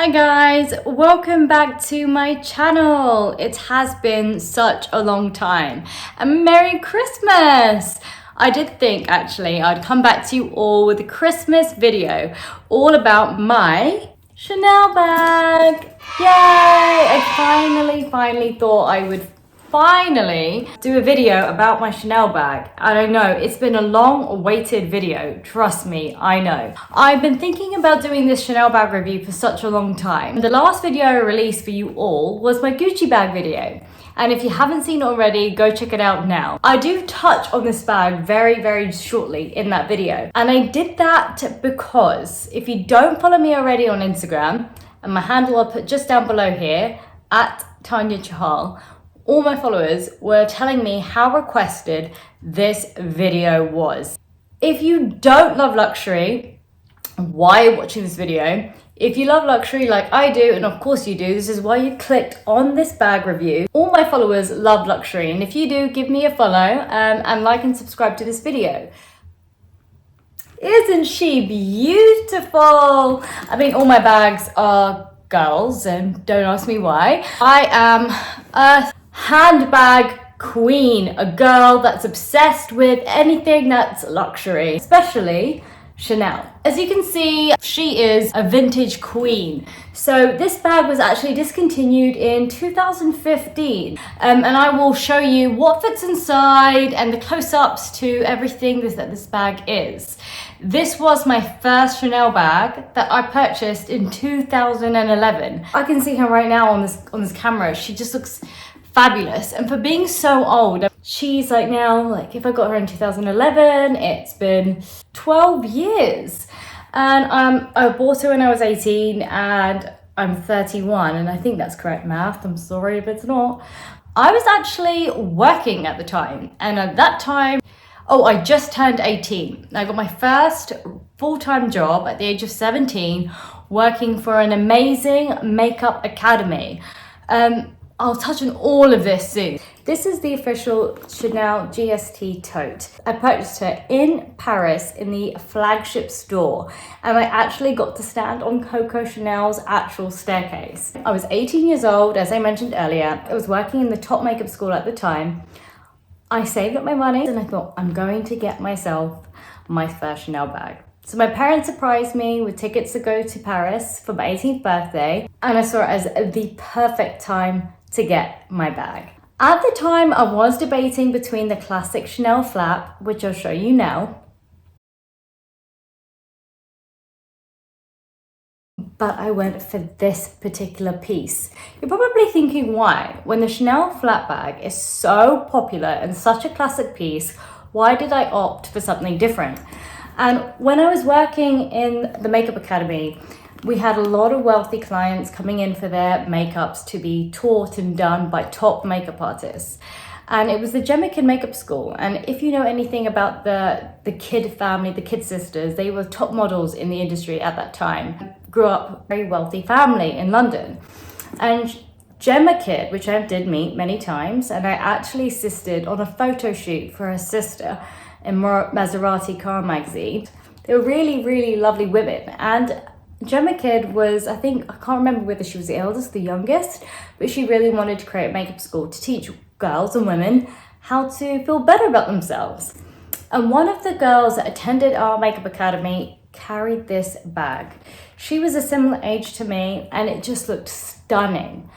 Hi guys, welcome back to my channel. It has been such a long time and Merry Christmas! I did think actually I'd come back to you all with a Christmas video all about my Chanel bag. Yay! I finally thought I would do a video about my Chanel bag. And I know it's been a long awaited video, trust me, I know. I've been thinking about doing this Chanel bag review for such a long time. The last video I released for you all was my Gucci bag video. And if you haven't seen it already, go check it out now. I do touch on this bag very shortly in that video. And I did that because if you don't follow me already on Instagram, and my handle I'll put just down below here, at Tanya L, all my followers were telling me how requested this video was. If you don't love luxury, why are you watching this video? If you love luxury like I do, and of course you do, this is why you clicked on this bag review. All my followers love luxury, and if you do, give me a follow and like and subscribe to this video. Isn't she beautiful? I mean, all my bags are girls, and don't ask me why. I am a handbag queen, a girl that's obsessed with anything that's luxury, especially Chanel. As you can see, she is a vintage queen. So this bag was actually discontinued in 2015, and I will show you what fits inside and the close-ups to everything that this bag is. This was my first Chanel bag that I purchased in 2011. I can see her right now on this camera. She just looks fabulous, and for being so old, she's like now, like if I got her in 2011, it's been 12 years. And I bought her when I was 18 and I'm 31, and I think that's correct math. I'm sorry if it's not. I was actually working at the time, and at that time, I just turned 18. I got my first full-time job at the age of 17 working for an amazing makeup academy. I'll touch on all of this soon. This is the official Chanel GST Tote. I purchased her in Paris in the flagship store, and I actually got to stand on Coco Chanel's actual staircase. I was 18 years old, as I mentioned earlier. I was working in the top makeup school at the time. I saved up my money and I thought, I'm going to get myself my first Chanel bag. So my parents surprised me with tickets to go to Paris for my 18th birthday, and I saw it as the perfect time to get my bag. At the time, I was debating between the classic Chanel flap, which I'll show you now, but I went for this particular piece. You're probably thinking why? When the Chanel flap bag is so popular and such a classic piece, why did I opt for something different? And when I was working in the makeup academy, we had a lot of wealthy clients coming in for their makeups to be taught and done by top makeup artists. And it was the Gemma Kid Makeup School. And if you know anything about the Kid family, the Kid sisters, they were top models in the industry at that time. Grew up a very wealthy family in London. And Gemma Kid, which I did meet many times, and I actually assisted on a photo shoot for her sister in Maserati car magazine. They were really lovely women. And Gemma Kid was, I can't remember whether she was the eldest, the youngest, but she really wanted to create a makeup school to teach girls and women how to feel better about themselves. And one of the girls that attended our makeup academy carried this bag. She was a similar age to me, and it just looked stunning.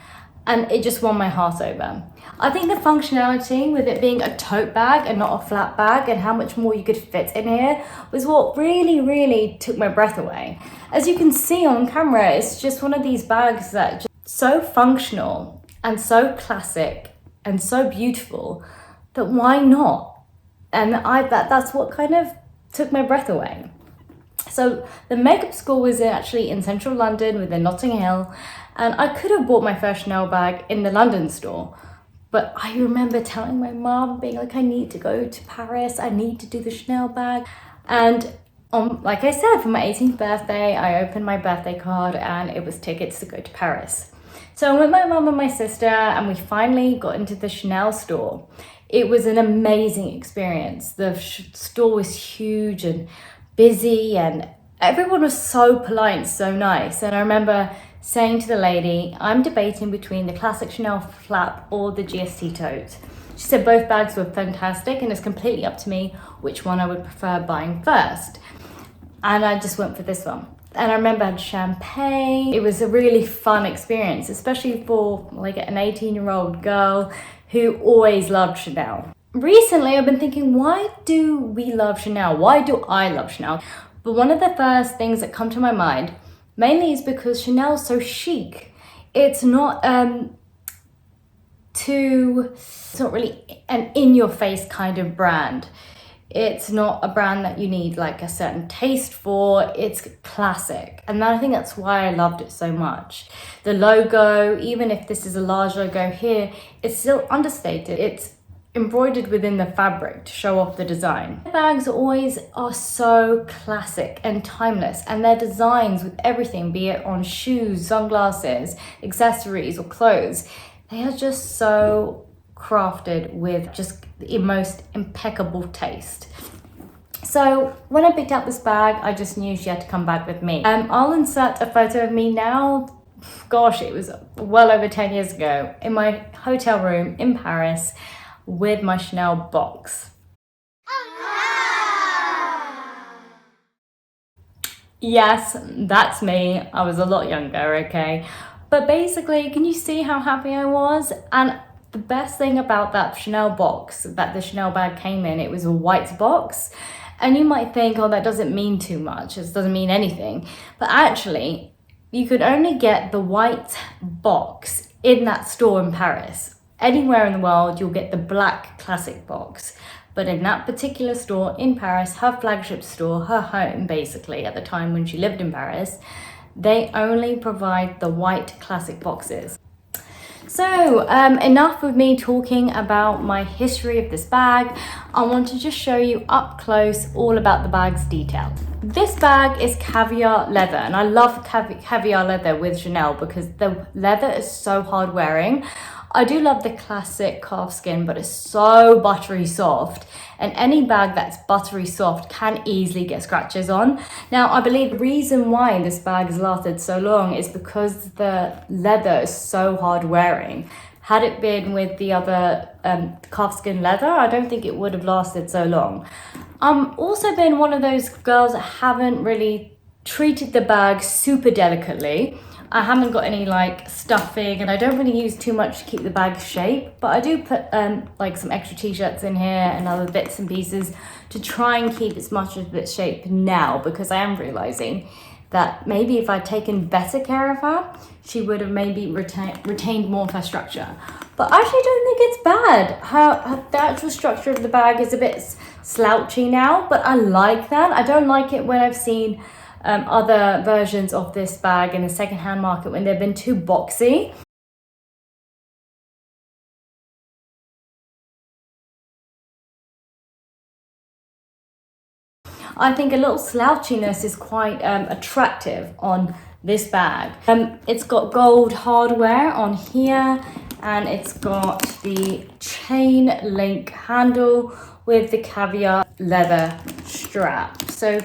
And it just won my heart over. I think the functionality with it being a tote bag and not a flat bag, and how much more you could fit in here, was what really took my breath away. As you can see on camera, it's just one of these bags that just so functional and so classic and so beautiful that why not? And that's what kind of took my breath away. So the makeup school was actually in central London within Notting Hill, and I could have bought my first Chanel bag in the London store, but I remember telling my mom, being like, I need to go to Paris, I need to do the Chanel bag. And like I said, for my 18th birthday, I opened my birthday card and it was tickets to go to Paris. So I went with my mom and my sister, and we finally got into the Chanel store. It was an amazing experience. The store was huge and busy, and everyone was so polite and so nice. And I remember saying to the lady, I'm debating between the classic Chanel flap or the GST tote. She said both bags were fantastic and it's completely up to me which one I would prefer buying first. And I just went for this one. And I remember I had champagne. It was a really fun experience, especially for like an 18-year-old girl who always loved Chanel. Recently, I've been thinking, why do we love Chanel? Why do I love Chanel? But one of the first things that come to my mind mainly is because Chanel's so chic. It's not it's not really an in-your-face kind of brand. It's not a brand that you need like a certain taste for. It's classic. And I think that's why I loved it so much. The logo, even if this is a large logo here, it's still understated. It's embroidered within the fabric to show off the design. The bags always are so classic and timeless, and their designs with everything, be it on shoes, sunglasses, accessories or clothes, they are just so crafted with just the most impeccable taste. So when I picked up this bag, I just knew she had to come back with me. I'll insert a photo of me now. Gosh, it was well over 10 years ago in my hotel room in Paris with my Chanel box. Yes, that's me. I was a lot younger, okay? But basically, can you see how happy I was? And the best thing about that Chanel box that the Chanel bag came in, it was a white box. And you might think, oh, that doesn't mean too much. It doesn't mean anything. But actually, you could only get the white box in that store in Paris. Anywhere in the world, you'll get the black classic box. But in that particular store in Paris, her flagship store, her home basically, at the time when she lived in Paris, they only provide the white classic boxes. So enough of me talking about my history of this bag. I want to just show you up close all about the bag's detail. This bag is caviar leather, and I love caviar leather with Chanel because the leather is so hard wearing. I do love the classic calfskin, but it's so buttery soft, and any bag that's buttery soft can easily get scratches on. Now, I believe the reason why this bag has lasted so long is because the leather is so hard wearing. Had it been with the other calfskin leather, I don't think it would have lasted so long. Also been one of those girls that haven't really treated the bag super delicately. I haven't got any like stuffing, and I don't really use too much to keep the bag shape, but I do put like some extra t-shirts in here and other bits and pieces to try and keep as much of its shape now, because I am realizing that maybe if I'd taken better care of her, she would have maybe retained more of her structure. But I actually don't think it's bad. The actual structure of the bag is a bit slouchy now, but I like that. I don't like it when I've seen other versions of this bag in the secondhand market when they've been too boxy. I think a little slouchiness is quite attractive on this bag. It's got gold hardware on here, and it's got the chain link handle with the caviar leather strap. So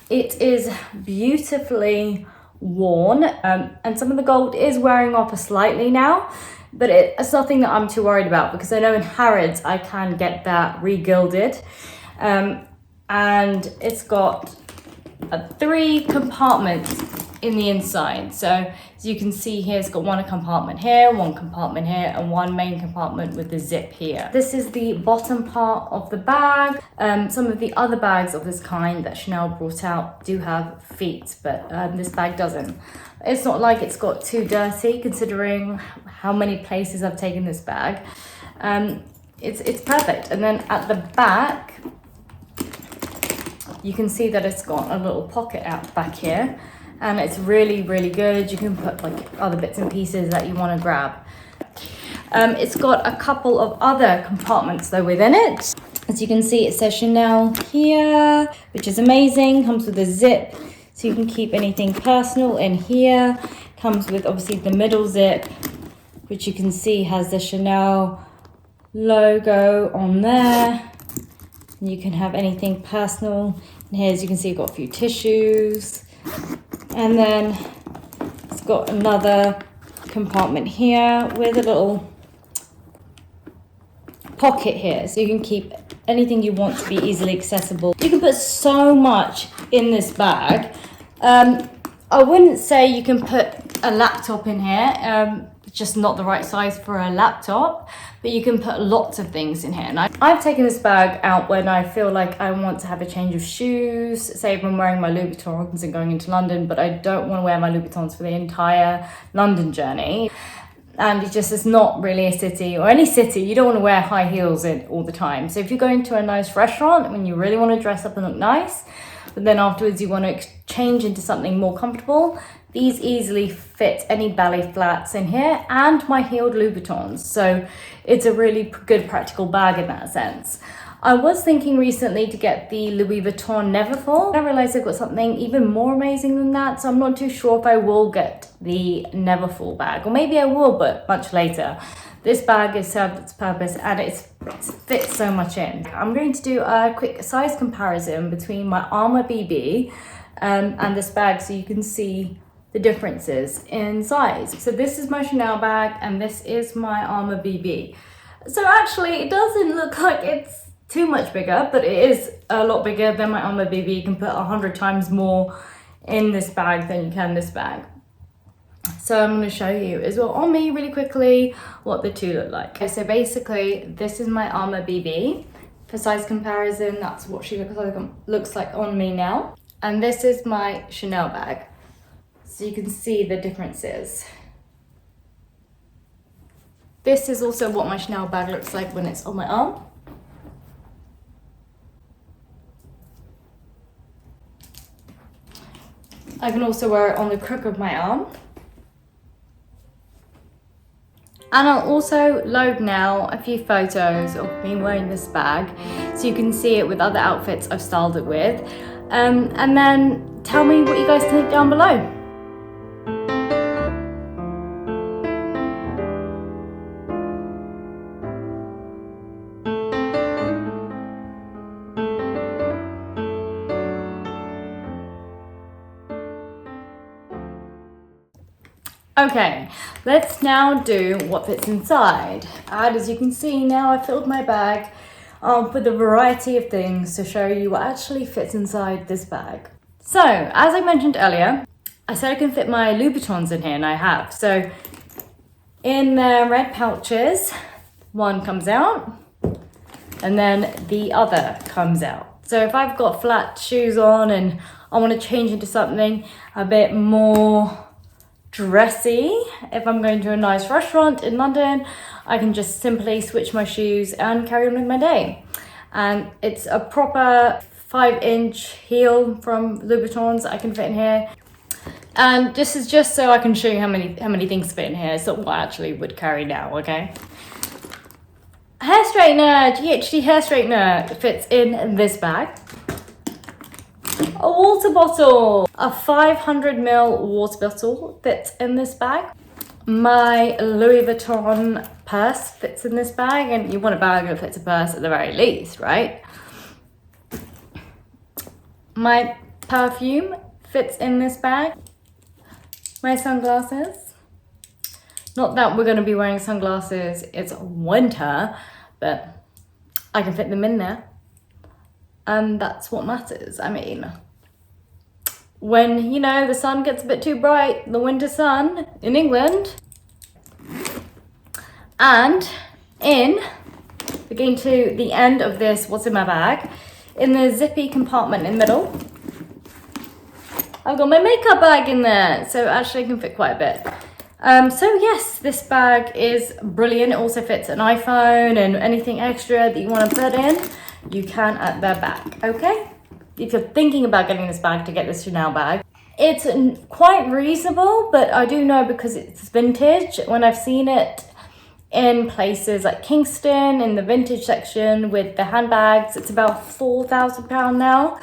it is beautifully worn, and some of the gold is wearing off slightly now, but it's nothing that I'm too worried about, because I know in Harrods I can get that re-gilded. And it's got 3 compartments in the inside. So as you can see here, it's got one compartment here, one compartment here, and one main compartment with the zip here. This is the bottom part of the bag. Some of the other bags of this kind that Chanel brought out do have feet, but this bag doesn't. It's not like it's got too dirty, considering how many places I've taken this bag. It's perfect. And then at the back, you can see that it's got a little pocket out back here, and it's really, really good. You can put like other bits and pieces that you want to grab. It's got a couple of other compartments though within it. As you can see, it says Chanel here, which is amazing. Comes with a zip, so you can keep anything personal in here. Comes with obviously the middle zip, which you can see has the Chanel logo on there. You can have anything personal. And here, as you can see, you've got a few tissues. And then it's I've got another compartment here with a little pocket here, so you can keep anything you want to be easily accessible. You can put so much in this bag. I wouldn't say you can put a laptop in here, just not the right size for a laptop, but you can put lots of things in here. And I've taken this bag out when I feel like I want to have a change of shoes. Say if I'm wearing my Louboutins and going into London, but I don't want to wear my Louboutins for the entire London journey. And it's not really a city, or any city, you don't want to wear high heels in all the time. So if you're going to a nice restaurant when you really want to dress up and look nice, but then afterwards you want to change into something more comfortable, these easily fit any ballet flats in here and my heeled Louboutins. So it's a really good practical bag in that sense. I was thinking recently to get the Louis Vuitton Neverfull. I realized I've got something even more amazing than that, so I'm not too sure if I will get the Neverfull bag, or maybe I will, but much later. This bag has served its purpose and it fits so much in. I'm going to do a quick size comparison between my Armour BB and this bag so you can see the differences in size. So this is my Chanel bag and this is my Armour BB. So actually it doesn't look like it's too much bigger, but it is a lot bigger than my Armour BB. You can put 100 times more in this bag than you can this bag. So I'm going to show you as well on me really quickly what the two look like. Okay, so basically this is my Armour BB. For size comparison, that's what she looks like on me now. And this is my Chanel bag. So you can see the differences. This is also what my Chanel bag looks like when it's on my arm. I can also wear it on the crook of my arm. And I'll also load now a few photos of me wearing this bag so you can see it with other outfits I've styled it with. And then tell me what you guys think down below. Okay, let's now do what fits inside. And as you can see now, I filled my bag with a variety of things to show you what actually fits inside this bag. So, as I mentioned earlier, I said I can fit my Louboutins in here, and I have. So, in the red pouches, one comes out, and then the other comes out. So if I've got flat shoes on and I want to change into something a bit more dressy, if I'm going to a nice restaurant in London, I can just simply switch my shoes and carry on with my day. And it's a proper 5-inch heel from Louboutins I can fit in here. And this is just so I can show you how many things fit in here. So what I actually would carry now, okay? Hair straightener, GHD hair straightener fits in this bag. A water bottle, a 500ml water bottle fits in this bag. My Louis Vuitton purse fits in this bag, and you want a bag that fits a purse at the very least, right? My perfume fits in this bag. My sunglasses. Not that we're going to be wearing sunglasses, it's winter, but I can fit them in there. And that's what matters. I mean, when, you know, the sun gets a bit too bright, the winter sun in England. And we're getting to the end of this, what's in my bag, in the zippy compartment in the middle, I've got my makeup bag in there, so actually I can fit quite a bit. So yes, this bag is brilliant. It also fits an iPhone and anything extra that you want to put in, you can at the back, okay? If you're thinking about getting this bag to get this Chanel bag, it's quite reasonable, but I do know because it's vintage, when I've seen it in places like Kingston, in the vintage section with the handbags, it's about £4,000 now.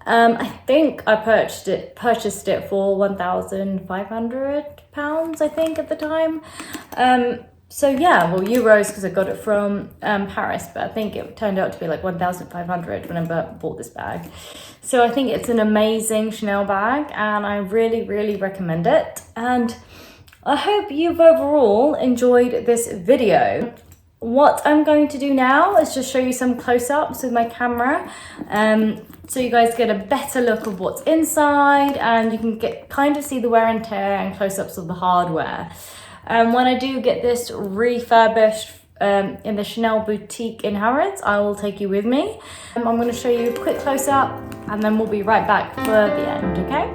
I think I purchased it for £1,500, I think, at the time. So yeah, well, euros because I got it from Paris, but I think it turned out to be like 1,500 when I bought this bag. So I think it's an amazing Chanel bag and I really, really recommend it. And I hope you've overall enjoyed this video. What I'm going to do now is just show you some close-ups with my camera, so you guys get a better look of what's inside and you can kind of see the wear and tear and close-ups of the hardware. When I do get this refurbished in the Chanel boutique in Harrods, I will take you with me. I'm going to show you a quick close-up and then we'll be right back for the end, okay?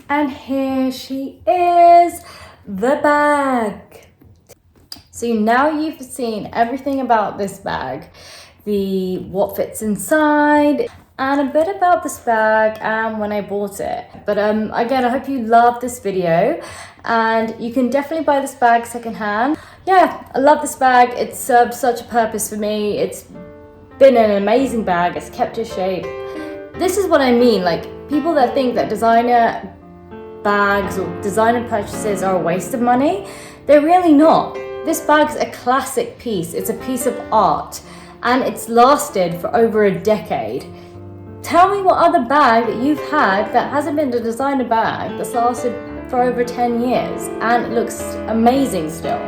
And here she is, the bag. So now you've seen everything about this bag, what fits inside, and a bit about this bag and when I bought it. But again, I hope you loved this video and you can definitely buy this bag secondhand. Yeah, I love this bag. It served such a purpose for me. It's been an amazing bag. It's kept its shape. This is what I mean, like people that think that designer bags or designer purchases are a waste of money, they're really not. This bag's a classic piece. It's a piece of art and it's lasted for over a decade. Tell me what other bag that you've had that hasn't been a designer bag that's lasted for over 10 years and it looks amazing still.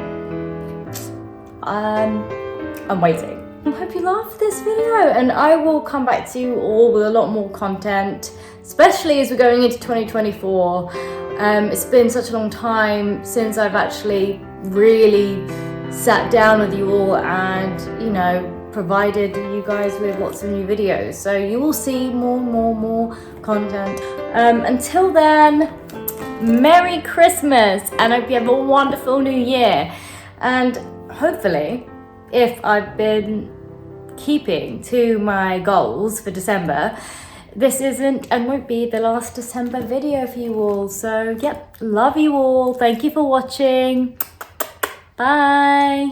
I'm waiting. I hope you loved this video and I will come back to you all with a lot more content, especially as we're going into 2024. It's been such a long time since I've actually really sat down with you all and, you know, provided you guys with lots of new videos. So you will see more content. Until then, Merry Christmas and I hope you have a wonderful new year. And hopefully, if I've been keeping to my goals for December, this isn't and won't be the last December video for you all. So yep, love you all. Thank you for watching. Bye.